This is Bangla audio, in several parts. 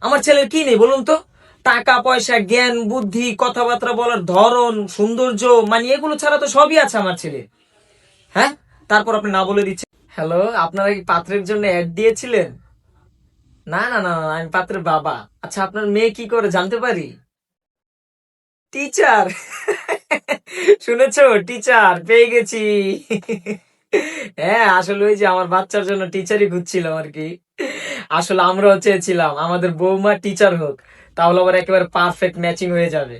আমার ছেলের কি নেই বলুন তো? টাকা পয়সা, জ্ঞান, বুদ্ধি, কথাবার্তা বলার ধরন, সৌন্দর্য, মানে এগুলো ছাড়া তো সবই আছে আমার ছেলে। হ্যাঁ, তারপর আপনি না বলে দিচ্ছেন। হ্যালো, আপনারা কি পাত্রের জন্য অ্যাড দিয়েছিলেন? না না না না, আমি পাত্রের বাবা। আচ্ছা, আপনার মেয়ে কি করে জানতে পারি? টিচার। শুনেছো, টিচার পেয়ে গেছি। হ্যাঁ, আসলে ওই যে আমার বাচ্চার জন্য টিচারই খুঁজছিলাম আর কি। আসলে আমরাও চেয়েছিলাম আমাদের বৌমা টিচার হোক, তাহলে আবার একেবারে পারফেক্ট ম্যাচিং হয়ে যাবে।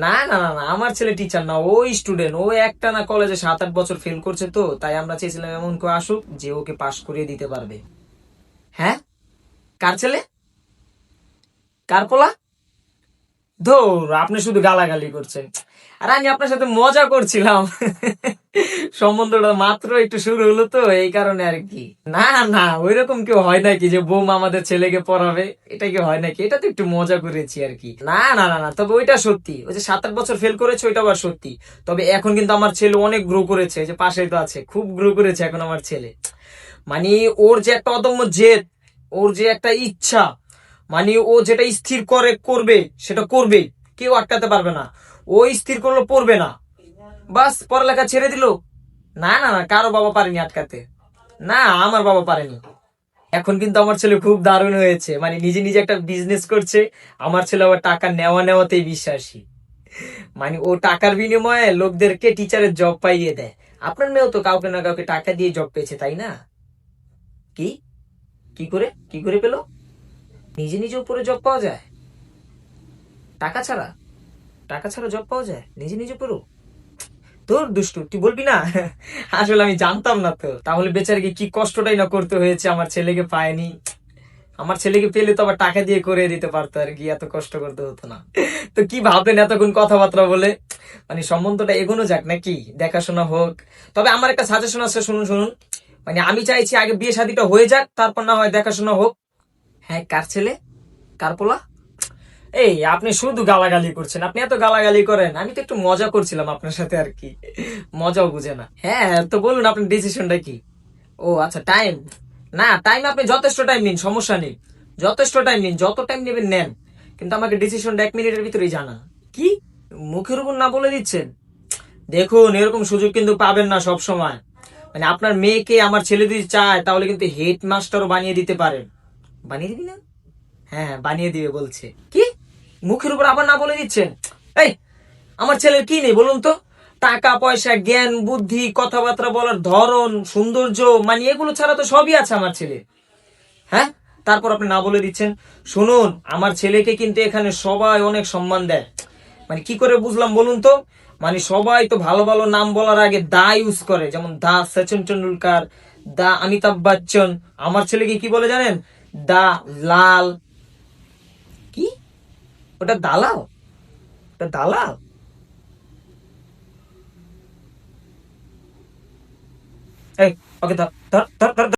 না না না না, আমার ছেলে টিচার না, ও স্টুডেন্ট। ও একটা না কলেজে 7-8 বছর ফেল করছে, তো তাই আমরা চেয়েছিলাম এমন কেউ আসুক যে ওকে পাশ করিয়ে দিতে পারবে। হ্যাঁ, কার ছেলে? কার পোলা? ধুর, আপনি শুধু গালাগালি করছেন। আর আমি আপনার সাথে মজা করছিলাম। সম্বন্ধটা মাত্র একটু শুরু হলো তো, এই কারণে আর কি। না না, ওইরকম কেউ হয় নাকি যে বৌমা আমাদের ছেলেকে পড়াবে? এটা কি হয় নাকি? এটা তো একটু মজা করেছি আর কি। না না না না, তবে ওইটা সত্যি, ওই যে 7-8 বছর ফেল করেছে ওইটা আবার সত্যি। তবে এখন কিন্তু আমার ছেলে অনেক গ্রো করেছে, যে পাশেই তো আছে, খুব গ্রো করেছে এখন আমার ছেলে। মানে ওর যে একটা অদম্য জেদ, ওর যে একটা ইচ্ছা, মানে ও যেটা স্থির করে করবে সেটা করবে, কেউ আটকাতে পারবে না। ও স্থির করলো পড়বে না, বাস পড়ালেখা ছেড়ে দিল। না না না, কারো বাবা পারেনি আটকাতে। না, আমার বাবা পারেনি। এখন কিন্তু আমার ছেলে খুব দারুণ হয়েছে, মানে নিজে নিজে একটা বিজনেস করছে। আমার ছেলে আবার টাকা নেওয়া নেওয়াতেই বিশ্বাসী। মানে ও টাকার বিনিময়ে লোকদেরকে টিচারের জব পাইয়ে দেয়। আপনার মেয়েও তো কাউকে না কাউকে টাকা দিয়ে জব পেয়েছে, তাই না? কি? কি করে পেলো? নিজে নিজে উপরে জব পাওয়া যায়? টাকা ছাড়া? টাকা ছাড়া জব পাওয়া যায় নিজে নিজে পড়ো? তোর দুষ্টু, তুই বলবি না। আসলে আমি জানতাম না তো, তাহলে বেচারাকে কি কষ্টটাই না করতে হয়েছে, আমার ছেলেকে পায়নি। আমার ছেলেকে পেলে তো আবার টাকা দিয়ে করে দিতে পারতো আর কি, এত কষ্ট করতে হতো না। তো কি ভাবলেন এতক্ষণ কথাবার্তা বলে? মানে সম্বন্ধটা এগোনো যাক নাকি, দেখাশোনা হোক। তবে আমার একটা সাজেশন আছে, শুনুন শুনুন। মানে আমি চাইছি আগে বিয়ে শাদীটা হয়ে যাক, তারপর না হয় দেখাশোনা হোক। হ্যাঁ, কার ছেলে? কার পোলা? এই, আপনি শুধু গালাগালি করছেন। আপনি এত গালাগালি করেন, আমি তো একটু মজা করছিলাম আপনার সাথে আর কি। মজাও বুঝে না। হ্যাঁ, তো বলুন আপনার ডিসিশনটা কি? ও আচ্ছা, টাইম। না, টাইম আপনি যথেষ্ট টাইম নিন, সমস্যা নেই। যথেষ্ট টাইম নিন, যত টাইম নেবেন নেন। কিন্তু আমাকে ডিসিশনটা 1 মিনিটের ভিতরেই জানান। কি? মুখের উপর না বলে দিচ্ছেন? দেখুন, এরকম সুযোগ কিন্তু পাবেন না সব সময়। মানে আপনার মেয়েকে আমার ছেলে যদি চায় তাহলে কিন্তু হেড মাস্টারও বানিয়ে দিতে পারেন। বানিয়ে দিবি না? হ্যাঁ হ্যাঁ, বানিয়ে দিবে বলছে। কি? মুখের উপর আবার না বলে দিচ্ছেন? এই, আমার ছেলের কি নেই বলুন তো? টাকা পয়সা, জ্ঞান, বুদ্ধি, কথাবার্তা বলার ধরন, সৌন্দর্য, মানে এগুলো ছাড়া তো সবই আছে আমার ছেলে। হ্যাঁ, তারপর আপনি না বলে দিচ্ছেন। শুনুন, আমার ছেলেকে কিন্তু এখানে সবাই অনেক সম্মান দেয়। মানে কি করে বুঝলাম বলুন তো? মানে সবাই তো ভালো ভালো নাম বলার আগে দা ইউজ করে, যেমন দা সচিন টেন্ডুলকার, দা অমিতাভ বচ্চন। আমার ছেলেকে কি বলে জানেন? দা লাল। কি? ওটা দালাল? ওটা দালাল? এই, ওকে ধর ধর ধর ধর।